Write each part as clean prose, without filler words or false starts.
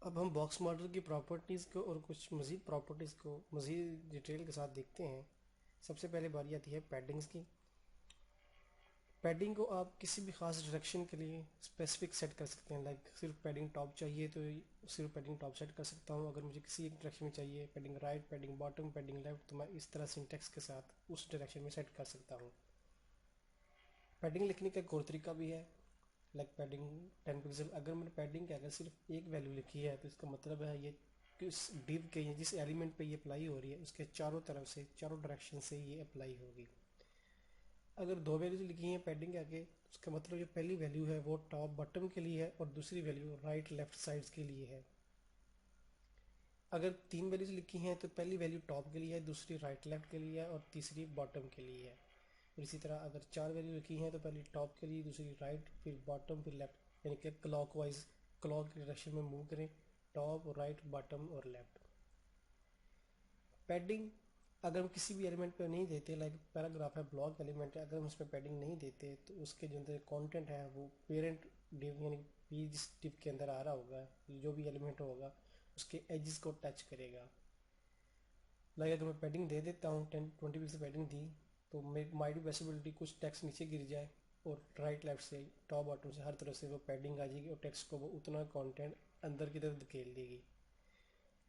अब हम box model की प्रॉपर्टीज़ को और कुछ मज़ीद प्रॉपर्टीज़ को मज़ीद डिटेल के साथ देखते हैं। सबसे पहले बारी आती है पैडिंग्स की। पैडिंग को आप किसी भी ख़ास डायरेक्शन के लिए स्पेसिफिक सेट कर सकते हैं। लाइक सिर्फ पैडिंग टॉप चाहिए तो सिर्फ पैडिंग टॉप सेट कर सकता हूँ। अगर मुझे किसी एक डायरेक्शन में चाहिए padding right, padding bottom, padding left, तो मैं इस तरह सिंटेक्स के साथ उस डायरेक्शन में सेट कर सकता हूँ। पैडिंग लिखने का एक और तरीका भी है, लाइक पैडिंग 10 पिक्सल। अगर मैंने पैडिंग के अगर सिर्फ एक वैल्यू लिखी है तो इसका मतलब है ये किस डिव के जिस एलिमेंट पे ये अप्लाई हो रही है उसके चारों तरफ से, चारों डायरेक्शन से ये अप्लाई होगी। अगर दो वैल्यूज लिखी हैं पैडिंग के आगे, उसका मतलब जो पहली वैल्यू है वो टॉप बॉटम के लिए है और दूसरी वैल्यू राइट लेफ्ट साइड्स के लिए है। अगर तीन वैल्यूज लिखी हैं तो पहली वैल्यू टॉप के लिए है, दूसरी राइट लेफ्ट के लिए है और तीसरी बॉटम के लिए है। और इसी तरह अगर चार वैल्यू लिखी हैं तो पहली टॉप के लिए, दूसरी राइट, फिर बॉटम, फिर लेफ्ट, यानी कि क्लॉकवाइज क्लॉक की डायरेक्शन में मूव करें, टॉप, राइट, बॉटम और लेफ्ट। पैडिंग अगर हम किसी भी एलिमेंट पे नहीं देते, लाइक पैराग्राफ है, ब्लॉक एलिमेंट है, अगर हम उसमें पैडिंग नहीं देते तो उसके जो अंदर कंटेंट है वो पेरेंट डिव यानी पेज डिव के अंदर आ रहा होगा, जो भी एलिमेंट होगा उसके एजेस को टच करेगा। लाइक अगर मैं पैडिंग दे देता हूँ 10-20 पिक्सल पैडिंग दी तो माइट बी पॉसिबिलिटी कुछ टेक्स्ट नीचे गिर जाए और राइट लेफ्ट से, टॉप बॉटम से, हर तरफ से वो पैडिंग आ जाएगी और टेक्स्ट को वो उतना कंटेंट अंदर की तरफ धकेल देगी।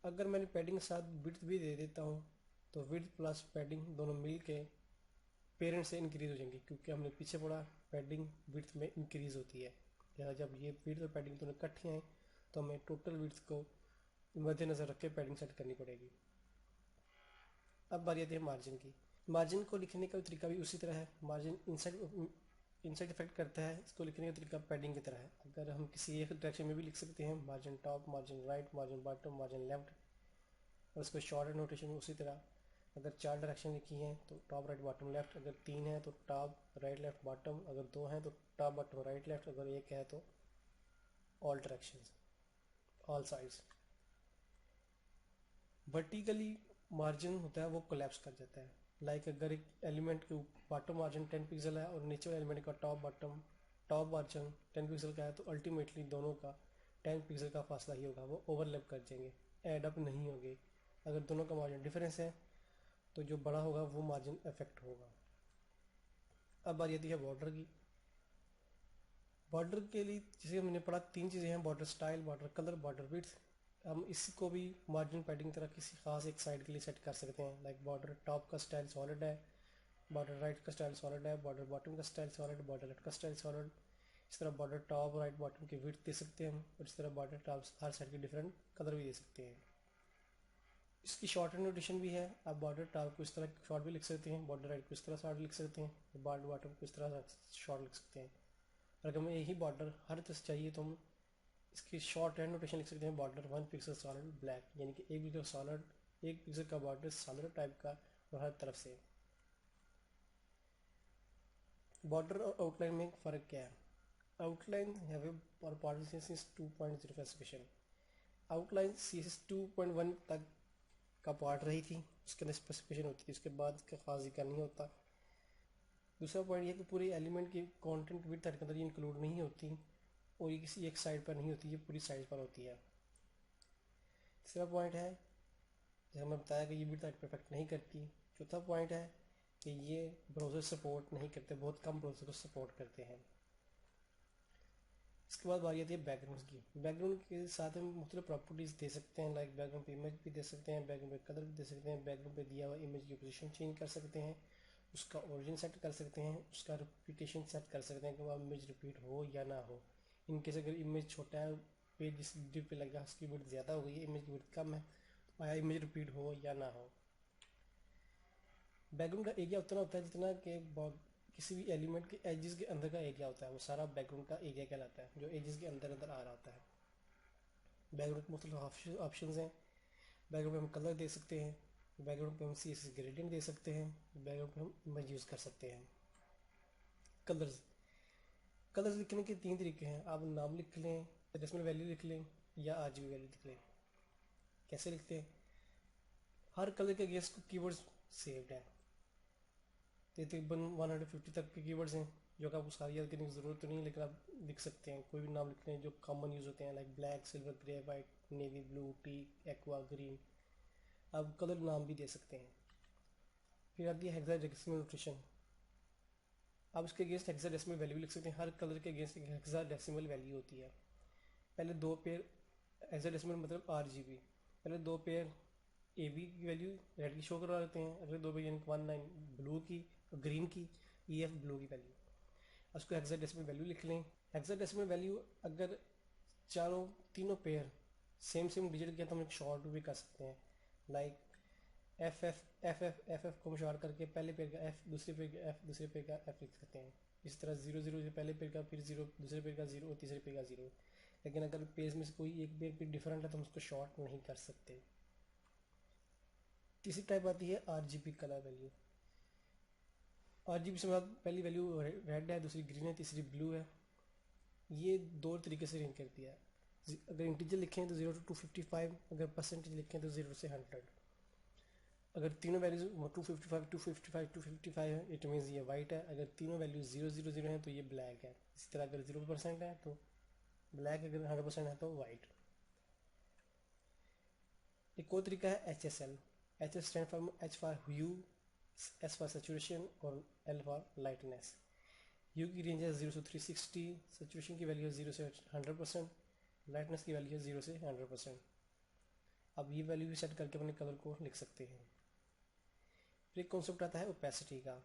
अगर मैंने पैडिंग के साथ विड्थ भी दे देता हूँ तो विड्थ प्लस पैडिंग दोनों मिल के पेरेंट से इंक्रीज हो जाएंगे, क्योंकि हमने पीछे पढ़ा पैडिंग विड्थ में इंक्रीज होती है। या जब ये विड्थ और पैडिंग दोनों इकट्ठी आए तो हमें टोटल विड्थ को मद्देनजर रख के पैडिंग सेट करनी पड़ेगी। अब बारी आती है मार्जिन की। मार्जिन को लिखने का तरीका भी उसी तरह है। मार्जिन इनसाइड इफेक्ट करता है, इसको लिखने का तरीका पैडिंग की तरह है। अगर हम किसी एक डायरेक्शन में भी लिख सकते हैं, margin top, margin right, margin bottom, margin left, और उसको शॉर्ट नोटेशन में उसी तरह। अगर चार डायरेक्शन लिखी हैं तो टॉप, राइट, बॉटम, लेफ्ट। अगर तीन है तो टॉप, राइट, लेफ्ट, बॉटम। अगर दो हैं तो टॉप, बॉटम, राइट, लेफ्ट। अगर एक है तो all directions, all sides. Vertically margin होता है वो कोलैप्स कर जाता है। लाइक अगर एक एलिमेंट के बॉटम मार्जिन 10 पिक्सल है और नीचे एलिमेंट का टॉप मार्जिन 10 पिक्सल का है तो अल्टीमेटली दोनों का 10 पिक्सल का फासला ही होगा, वो ओवरलैप कर जाएंगे, एड अप नहीं होंगे। अगर दोनों का मार्जिन डिफरेंस है तो जो बड़ा होगा वो मार्जिन इफेक्ट होगा। अब बात आती है बॉर्डर की। बॉर्डर के लिए जैसे हमने पढ़ा तीन चीज़ें हैं, border style, border colour, border width. हम इसको भी मार्जिन पैडिंग तरह किसी खास एक साइड के लिए सेट कर सकते हैं। लाइक बॉर्डर टॉप का स्टाइल सॉलिड है, बॉर्डर राइट का स्टाइल सॉलिड है, बॉर्डर बॉटम का स्टाइल सॉलिड, बॉर्डर लेफ्ट का स्टाइल सॉलिड। इस तरह बॉर्डर टॉप, राइट, बॉटम की विड्थ दे सकते हैं हम, और इस तरह बॉर्डर टॉप हर साइड के डिफरेंट कलर भी दे सकते हैं। इसकी शॉर्ट नोटेशन भी है। आप बॉर्डर टॉप को इस तरह शॉर्ट भी लिख सकते हैं, बॉर्डर राइट को इस तरह शॉर्ट लिख सकते हैं, बॉर्डर बॉटम को इस तरह शॉर्ट लिख सकते हैं। और अगर हमें यही बॉर्डर हर तरफ चाहिए तो हम इसकी शॉर्ट हैंड नोटेशन लिख सकते हैं, बॉर्डर 1 पिक्सल सॉलिड ब्लैक, यानी कि एक पिक्सल सॉलिड, एक पिक्सल का बॉर्डर सॉलिड टाइप का और हर तरफ से। बॉर्डर और आउटलाइन में फ़र्क क्या है? Outline have a particle CSS 2.0 specification. Outline CSS 2.1 तक का पार्ट रही थी, उसके अंदर स्पेसिफिकेशन होती थी, उसके बाद का खास जिक्र नहीं होता। दूसरा पॉइंट ये कि पूरे एलिमेंट की कंटेंट विड्थ के अंदर ये इंक्लूड नहीं होती और ये किसी एक साइड पर नहीं होती, ये पूरी साइड पर होती है। तीसरा पॉइंट है जैसे हमने बताया कि ये विड्थ परफेक्ट नहीं करती। चौथा पॉइंट है कि ये ब्राउज़र सपोर्ट नहीं करते, बहुत कम ब्राउज़र को सपोर्ट करते हैं। इसके बाद बारी आती है बैकग्राउंड की। बैकग्राउंड के साथ हम मुख्तलिफ प्रॉपर्टीज़ दे सकते हैं, लाइक बैकग्राउंड पे इमेज भी दे सकते हैं, बैकग्राउंड पे कलर भी दे सकते हैं, बैकग्राउंड पे दिया हुआ इमेज की पोजीशन चेंज कर सकते हैं, उसका ओरिजिन सेट कर सकते हैं, उसका रिपीटेशन सेट कर सकते हैं कि वह इमेज रिपीट हो या ना हो। इनकेस अगर इमेज छोटा है, पेज जिस डिव पे लगा उसकी विड्थ ज़्यादा हो गई है, इमेज की विड्थ कम है, तो आया इमेज रिपीट हो या ना हो। बैकग्राउंड का एरिया उतना होता है जितना कि किसी भी एलिमेंट के एजेस के अंदर का एरिया होता है, वो सारा बैकग्राउंड का एरिया कहलाता है, जो एजेस के अंदर अंदर आ रहा होता है। बैकग्राउंड के मुख्तलिफ ऑप्शन हैं। बैकग्राउंड पे हम कलर दे सकते हैं, बैकग्राउंड पे हम CSS ग्रेडियंट दे सकते हैं, बैकग्राउंड पे हम इमेज यूज़ कर सकते हैं। कलर्स कलर्स लिखने के तीन तरीके हैं। आप नाम लिख लें, डेसिमल वैल्यू लिख लें या RGB वैल्यू लिख लें। कैसे लिखते हैं? हर कलर के अगेंस्ट कीवर्ड्स सेव्ड है, तकरीबन 150 तक के कीवर्ड्स हैं। जो कि आपको सारी याद करने की ज़रूरत तो नहीं, लेकिन आप लिख सकते हैं, कोई भी नाम लिख लें जो कॉमन यूज़ होते हैं, like black, silver, grey, white, navy blue, T, aqua, green. आप कलर नाम भी दे सकते हैं। फिर आती है हेक्साडेसिमल नोटेशन। आप उसके अगेंस्ट हेक्साडेसिमल वैल्यू लिख सकते हैं। हर कलर के अगेंस्ट एक हेक्साडेसिमल वैल्यू होती है। पहले दो पेयर, हेक्साडेसिमल मतलब RGB, पहले दो पेयर AB की वैल्यू रेड की शो करवा देते हैं, अगले दो पेयर यानी 19 ब्लू की, ग्रीन की, EF ब्लू की वैल्यू। उसको हेक्साडेसिमल वैल्यू लिख लें। हेक्साडेसिमल वैल्यू अगर चारों तीनों पेयर सेम सेम डिजिट के तो हम शॉर्ट भी कर सकते हैं, लाइक एफ एफ को शॉर्ट करके पहले पेयर का एफ, दूसरे पेयर का एफ, दूसरे पेयर का एफ लिख सकते हैं। इस तरह 0 0 पहले पेयर का, फिर 0 दूसरे पेयर का 0 और तीसरे पेयर का 0। लेकिन अगर पेज में से कोई एक पेयर भी डिफरेंट है तो हम उसको शॉर्ट नहीं कर सकते। तीसरी टाइप आती है RGB कलर वैल्यू। RGB से पहली वैल्यू रेड है, दूसरी ग्रीन है, तीसरी ब्लू है। ये दो तरीके से रेंज करती है। अगर इंटीजर लिखें तो 0 to 255, अगर परसेंटेज लिखें तो 0 से 100। अगर तीनों वैल्यूज 255 255 255 है, इट मीन्स ये वाइट है। अगर तीनों वैल्यू 0 0 0 है तो ये ब्लैक है। इसी तरह अगर 0% है तो ब्लैक, अगर 100% है तो वाइट। एक और तरीका है HSL। HS stand for H for hue, S for saturation और L फॉर लाइटनेस। ह्यू की रेंज है 0 से 360, सेचुरेशन की वैल्यू है 0 से 100%, लाइटनेस की वैल्यू है 0 से 100%। अब ये वैल्यू भी सेट करके अपने कलर को लिख सकते हैं। फिर एक कॉन्सेप्ट आता है ओपेसिटी का।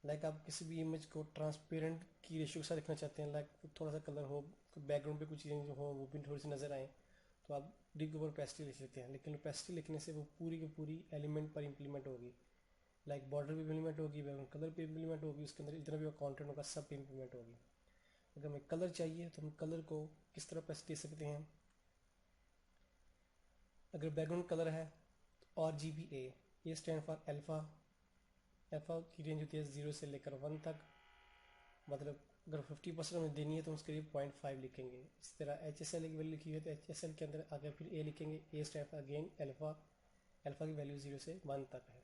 लाइक आप किसी भी इमेज को ट्रांसपेरेंट की रेशियो के साथ लिखना चाहते हैं, लाइक थोड़ा सा कलर हो, बैकग्राउंड पे कुछ चीज़ें हो वो भी थोड़ी सी नज़र आए, तो आप डिग ओवर ओपेसिटी लिख सकते हैं। लेकिन ओपेसिटी लिखने से वो पूरी की पूरी एलिमेंट पर इम्प्लीमेंट होगी, लाइक बॉर्डर पे इम्प्लीमेंट होगी, बैकग्राउंड कलर पे इम्प्लीमेंट होगी, उसके अंदर जितना भी कॉन्टेंट होगा सब पे इम्प्लीमेंट होगी। अगर हमें कलर चाहिए तो हम कलर को किस तरह ओपेसिटी दे सकते हैं। अगर बैकग्राउंड कलर है तो RGBA, ये स्टैंड फॉर अल्फ़ा। अल्फ़ा की रेंज होती है 0 से लेकर 1 तक। मतलब अगर 50% हमें देनी है तो उसके लिए 0.5 लिखेंगे। इस तरह HSL की वैल्यू लिखी हुई है तो HSL के अंदर आगे फिर A लिखेंगे। A stand for again alpha, alpha की वैल्यू 0 से 1 तक है।